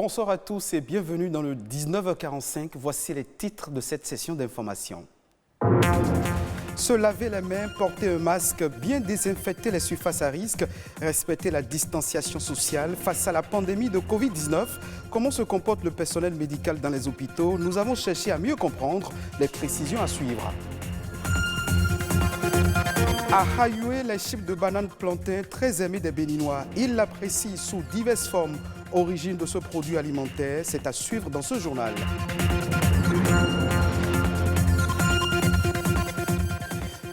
Bonsoir à tous et bienvenue dans le 19h45. Voici les titres de cette session d'information. Se laver les mains, porter un masque, bien désinfecter les surfaces à risque, respecter la distanciation sociale face à la pandémie de Covid-19. Comment se comporte le personnel médical dans les hôpitaux? Nous avons cherché à mieux comprendre les précisions à suivre. À Hayoué, les chips de bananes plantain très aimés des Béninois. Ils l'apprécient sous diverses formes. Origine de ce produit alimentaire, c'est à suivre dans ce journal.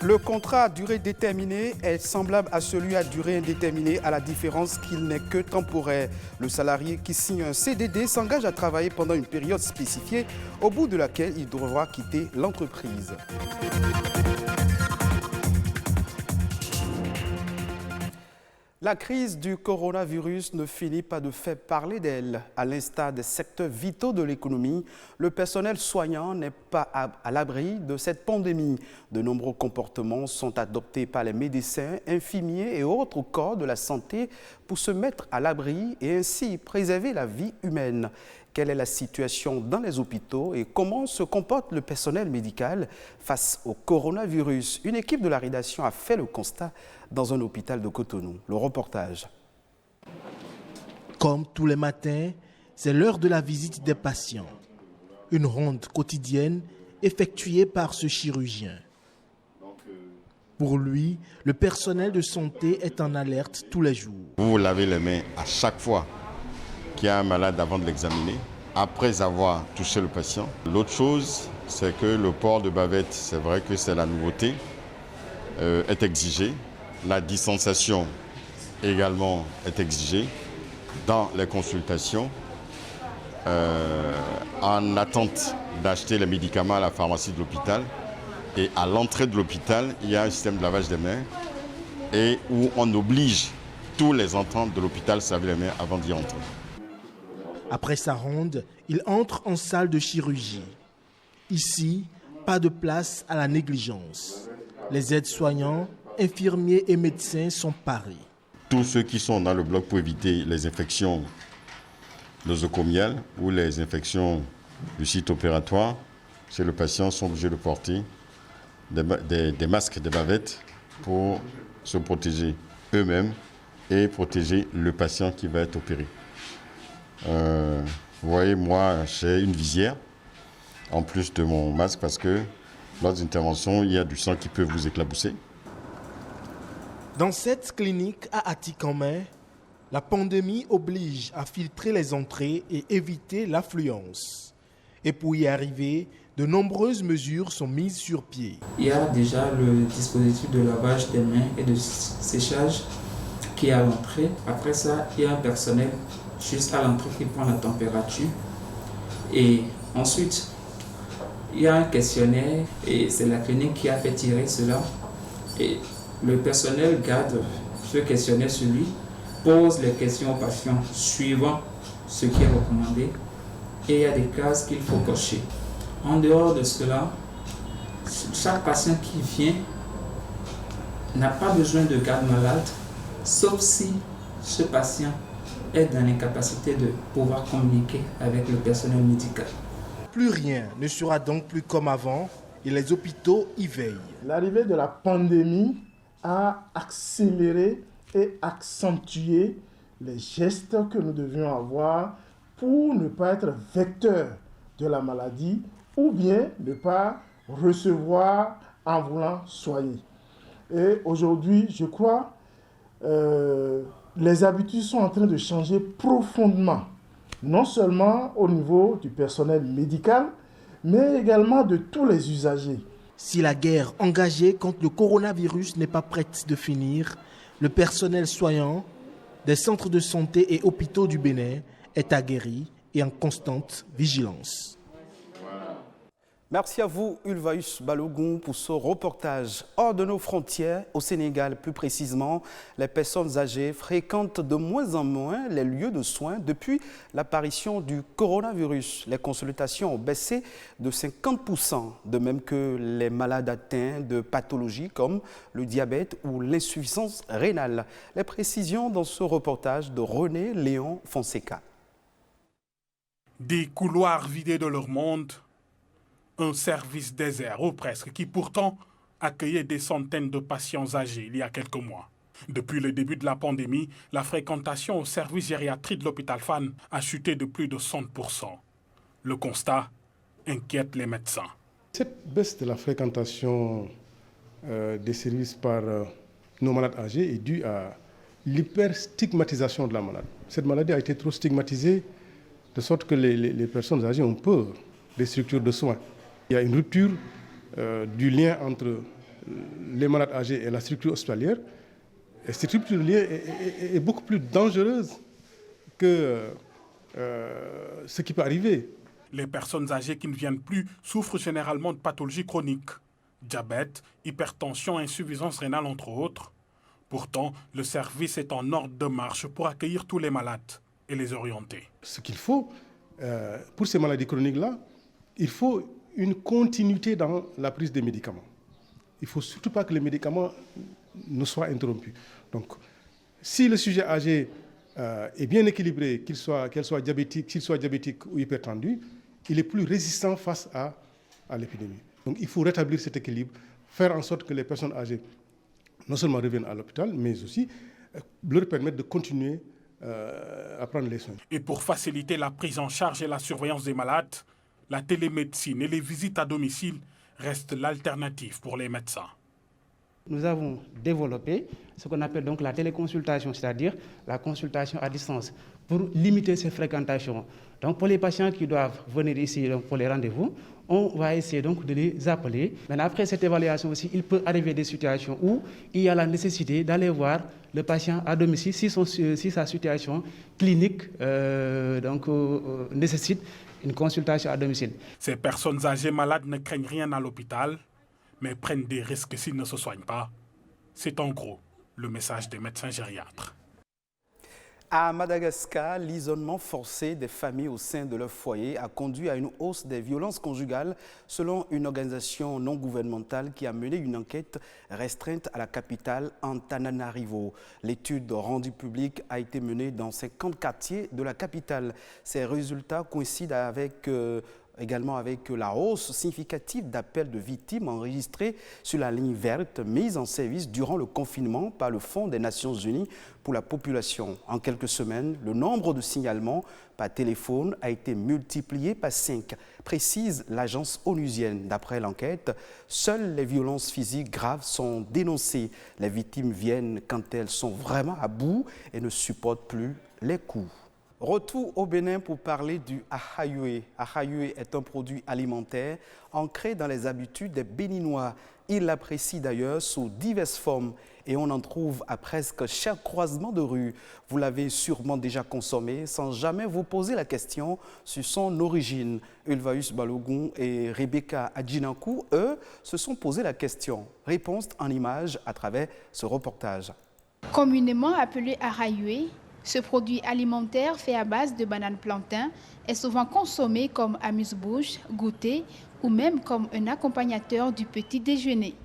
Le contrat à durée déterminée est semblable à celui à durée indéterminée, à la différence qu'il n'est que temporaire. Le salarié qui signe un CDD s'engage à travailler pendant une période spécifiée, au bout de laquelle il devra quitter l'entreprise. La crise du coronavirus ne finit pas de faire parler d'elle. À l'instar des secteurs vitaux de l'économie, le personnel soignant n'est pas à l'abri de cette pandémie. De nombreux comportements sont adoptés par les médecins, infirmiers et autres corps de la santé pour se mettre à l'abri et ainsi préserver la vie humaine. Quelle est la situation dans les hôpitaux et comment se comporte le personnel médical face au coronavirus? Une équipe de la rédaction a fait le constat dans un hôpital de Cotonou. Le reportage. Comme tous les matins, c'est l'heure de la visite des patients. Une ronde quotidienne effectuée par ce chirurgien. Pour lui, le personnel de santé est en alerte tous les jours. Vous vous lavez les mains à chaque fois qu'il y a un malade avant de l'examiner, après avoir touché le patient. L'autre chose, c'est que le port de bavette, c'est vrai que c'est la nouveauté, est exigé. La distanciation également est exigée dans les consultations. En attente d'acheter les médicaments à la pharmacie de l'hôpital. Et à l'entrée de l'hôpital, il y a un système de lavage des mains et où on oblige tous les entrants de l'hôpital à se laver les mains avant d'y entrer. Après sa ronde, il entre en salle de chirurgie. Ici, pas de place à la négligence. Les aides-soignants, infirmiers et médecins sont parés. Tous ceux qui sont dans le bloc pour éviter les infections nosocomiales ou les infections du site opératoire, chez le patient, sont obligés de porter des masques, des bavettes pour se protéger eux-mêmes et protéger le patient qui va être opéré. Vous voyez, moi, j'ai une visière en plus de mon masque parce que lors des interventions, il y a du sang qui peut vous éclabousser. Dans cette clinique à Atikamai, la pandémie oblige à filtrer les entrées et éviter l'affluence. Et pour y arriver, de nombreuses mesures sont mises sur pied. Il y a déjà le dispositif de lavage des mains et de séchage qui est à l'entrée. Après ça, il y a un personnel juste à l'entrée qui prend la température. Et ensuite, il y a un questionnaire et c'est la clinique qui a fait tirer cela. Et le personnel garde ce questionnaire sur lui, pose les questions aux patients suivant ce qui est recommandé. Et il y a des cases qu'il faut cocher. En dehors de cela, chaque patient qui vient n'a pas besoin de garde malade, sauf si ce patient est dans l'incapacité de pouvoir communiquer avec le personnel médical. Plus rien ne sera donc plus comme avant et les hôpitaux y veillent. L'arrivée de la pandémie a accéléré et accentué les gestes que nous devions avoir pour ne pas être vecteur de la maladie ou bien ne pas recevoir en voulant soigner. Et aujourd'hui, je crois, les habitudes sont en train de changer profondément, non seulement au niveau du personnel médical, mais également de tous les usagers. Si la guerre engagée contre le coronavirus n'est pas prête de finir, le personnel soignant des centres de santé et hôpitaux du Bénin est aguerri et en constante vigilance. Merci à vous, Ulvaeus Balogun, pour ce reportage. Hors de nos frontières, au Sénégal plus précisément, les personnes âgées fréquentent de moins en moins les lieux de soins depuis l'apparition du coronavirus. Les consultations ont baissé de 50%, de même que les malades atteints de pathologies comme le diabète ou l'insuffisance rénale. Les précisions dans ce reportage de René Léon Fonseca. Des couloirs vidés de leur monde, un service désert ou presque qui pourtant accueillait des centaines de patients âgés il y a quelques mois. Depuis le début de la pandémie, la fréquentation au service gériatrie de l'hôpital Fann a chuté de plus de 100%. Le constat inquiète les médecins. Cette baisse de la fréquentation des services par nos malades âgés est due à l'hyperstigmatisation de la maladie. Cette maladie a été trop stigmatisée de sorte que les personnes âgées ont peur des structures de soins. Il y a une rupture du lien entre les malades âgés et la structure hospitalière. Et cette rupture de lien est beaucoup plus dangereuse que ce qui peut arriver. Les personnes âgées qui ne viennent plus souffrent généralement de pathologies chroniques, diabète, hypertension, insuffisance rénale entre autres. Pourtant, le service est en ordre de marche pour accueillir tous les malades et les orienter. Ce qu'il faut, pour ces maladies chroniques-là, il faut une continuité dans la prise des médicaments. Il ne faut surtout pas que les médicaments ne soient interrompus. Donc, si le sujet âgé est bien équilibré, qu'il soit diabétique ou hypertendu, il est plus résistant face à l'épidémie. Donc, il faut rétablir cet équilibre, faire en sorte que les personnes âgées non seulement reviennent à l'hôpital, mais aussi leur permettre de continuer à prendre les soins. Et pour faciliter la prise en charge et la surveillance des malades, la télémédecine et les visites à domicile restent l'alternative pour les médecins. Nous avons développé ce qu'on appelle donc la téléconsultation, c'est-à-dire la consultation à distance, pour limiter ces fréquentations. Donc pour les patients qui doivent venir ici donc pour les rendez-vous, on va essayer donc de les appeler. Mais après cette évaluation aussi, il peut arriver des situations où il y a la nécessité d'aller voir le patient à domicile si sa situation clinique nécessite une consultation à domicile. Ces personnes âgées malades ne craignent rien à l'hôpital, mais prennent des risques s'ils ne se soignent pas. C'est en gros le message des médecins gériatres. À Madagascar, l'isolement forcé des familles au sein de leur foyer a conduit à une hausse des violences conjugales selon une organisation non gouvernementale qui a mené une enquête restreinte à la capitale Antananarivo. L'étude rendue publique a été menée dans 50 quartiers de la capitale. Ces résultats coïncident également avec la hausse significative d'appels de victimes enregistrés sur la ligne verte mise en service durant le confinement par le Fonds des Nations Unies pour la population. En quelques semaines, le nombre de signalements par téléphone a été multiplié par 5, précise l'agence onusienne. D'après l'enquête, seules les violences physiques graves sont dénoncées. Les victimes viennent quand elles sont vraiment à bout et ne supportent plus les coups. Retour au Bénin pour parler du ahayoué. Ahayoué est un produit alimentaire ancré dans les habitudes des Béninois. Ils l'apprécient d'ailleurs sous diverses formes et on en trouve à presque chaque croisement de rue. Vous l'avez sûrement déjà consommé sans jamais vous poser la question sur son origine. Ulvaeus Balogun et Rebecca Adjinankou, eux, se sont posé la question. Réponse en images à travers ce reportage. Communément appelé ahayoué, ce produit alimentaire fait à base de bananes plantain est souvent consommé comme amuse-bouche, goûter ou même comme un accompagnateur du petit déjeuner.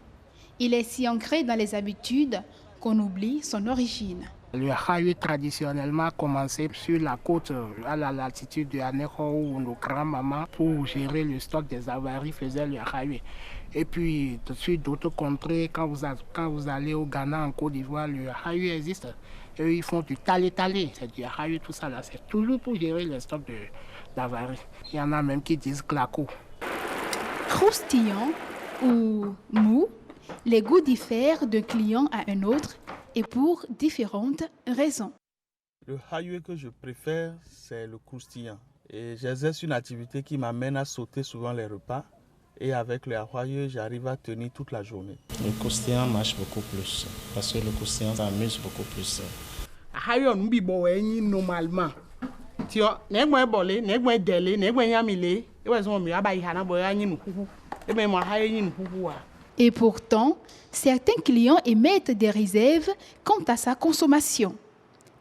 Il est si ancré dans les habitudes qu'on oublie son origine. Le ahayoué traditionnellement a commencé sur la côte à la latitude de Anéro où nos grands-mamans, pour gérer le stock des avaries, faisaient le ahayoué. Et puis, sur d'autres contrées, quand vous allez au Ghana, en Côte d'Ivoire, le ahayoué existe. Eux, ils font du talé-talé, c'est du ahayoué, tout ça là. C'est toujours pour gérer les stocks d'avaries. Il y en a même qui disent claco. Croustillant ou mou, les goûts diffèrent d'un client à un autre et pour différentes raisons. Le ahayoué que je préfère, c'est le croustillant. Et j'exerce une activité qui m'amène à sauter souvent les repas. Et avec le ahayoué, j'arrive à tenir toute la journée. Le croustillant marche beaucoup plus, parce que le croustillant, ça amuse beaucoup plus. Ahayoué, on oublie normalement. Tu vois, n'est pas bolé, n'est pas délé, n'est pas yamilé. Et pourtant, certains clients émettent des réserves quant à sa consommation.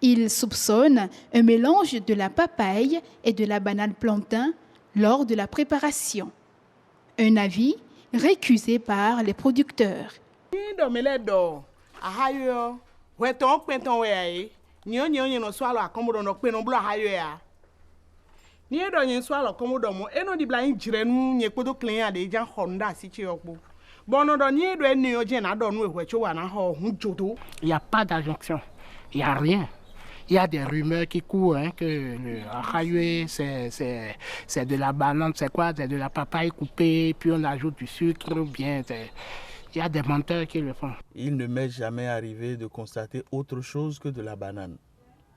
Ils soupçonnent un mélange de la papaye et de la banane plantain lors de la préparation. Un avis récusé par les producteurs. Ni edo nyen so ala komodo mo eno di bla njirenu nye kpodo clean ade jan honda si chi okpo. Bono do ni edo eni oje na do nu ehwecho wa na ho hun jodo. Il y a pas d'injonction. Il y a rien. Il y a des rumeurs qui courent hein, que le Ahayue, c'est de la banane, c'est quoi? C'est de la papaye coupée, puis on ajoute du sucre ou bien... Il y a des menteurs qui le font. Il ne m'est jamais arrivé de constater autre chose que de la banane.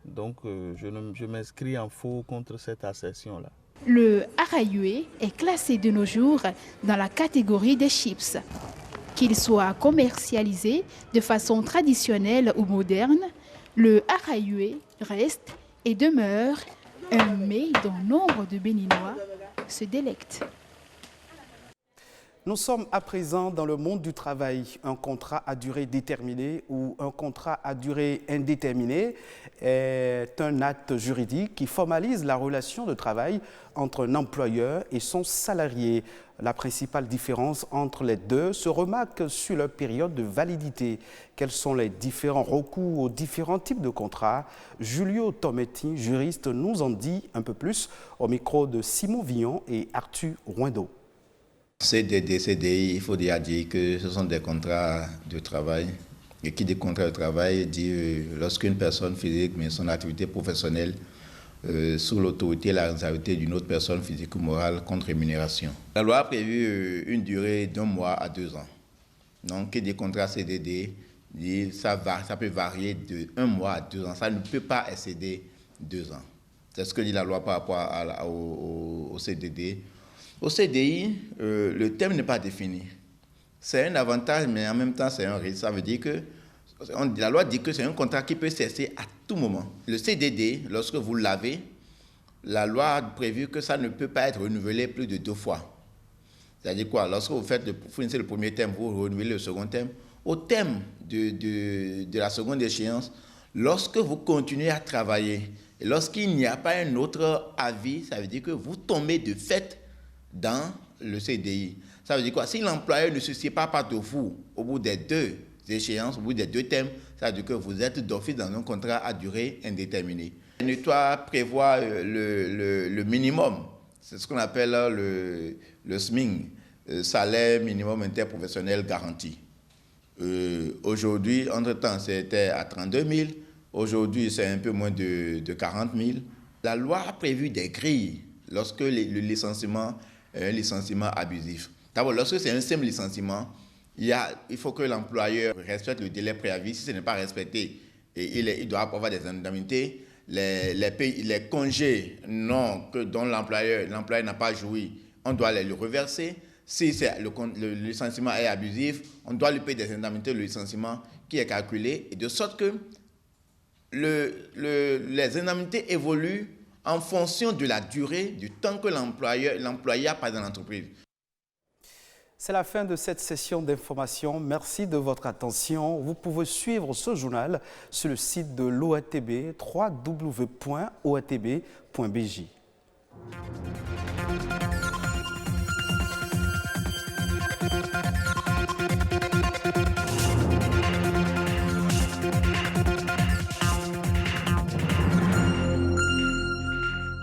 Donc je m'inscris en faux contre cette assertion-là. Le Ahayue est classé de nos jours dans la catégorie des chips. Qu'il soit commercialisé de façon traditionnelle ou moderne, le Ahayue reste et demeure un mets dont nombre de Béninois se délectent. Nous sommes à présent dans le monde du travail. Un contrat à durée déterminée ou un contrat à durée indéterminée est un acte juridique qui formalise la relation de travail entre un employeur et son salarié. La principale différence entre les deux se remarque sur leur période de validité. Quels sont les différents recours aux différents types de contrats? Julio Tometti, juriste, nous en dit un peu plus au micro de Simon Villon et Arthur Rouindo. CDD, CDI, il faut déjà dire que ce sont des contrats de travail. Et qui dit contrat de travail dit lorsqu'une personne physique met son activité professionnelle sous l'autorité et la responsabilité d'une autre personne physique ou morale contre rémunération. La loi a prévu une durée d'1 mois à 2 ans. Donc, qui dit contrat CDD, dit ça peut varier de 1 mois à 2 ans. Ça ne peut pas excéder 2 ans. C'est ce que dit la loi par rapport au CDD. Au CDI, le thème n'est pas défini. C'est un avantage, mais en même temps, c'est un risque. Ça veut dire que la loi dit que c'est un contrat qui peut cesser à tout moment. Le CDD, lorsque vous l'avez, la loi a prévu que ça ne peut pas être renouvelé plus de 2 fois. C'est-à-dire quoi? Lorsque vous finissez le premier thème, vous renouvelez le second thème. Au thème de la seconde échéance, lorsque vous continuez à travailler, et lorsqu'il n'y a pas un autre avis, ça veut dire que vous tombez de fait dans le CDI. Ça veut dire quoi? Si l'employeur ne se sépare pas de vous au bout des 2 échéances, au bout des 2 thèmes, ça veut dire que vous êtes d'office dans un contrat à durée indéterminée. Le toit prévoit le minimum, c'est ce qu'on appelle le SMIG, salaire minimum interprofessionnel garanti. Aujourd'hui, entre-temps, c'était à 32 000. Aujourd'hui, c'est un peu moins de 40 000. La loi a prévu des grilles lorsque le licenciement est un licenciement abusif. D'abord, lorsque c'est un simple licenciement, il faut que l'employeur respecte le délai préavis. Si ce n'est pas respecté, il doit avoir des indemnités. Les congés dont l'employeur n'a pas joui, on doit les reverser. Si le licenciement est abusif, on doit lui payer des indemnités, le licenciement qui est calculé, et de sorte que les indemnités évoluent en fonction de la durée, du temps que l'employé a pas dans l'entreprise. C'est la fin de cette session d'information. Merci de votre attention. Vous pouvez suivre ce journal sur le site de l'OATB, www.oatb.bj.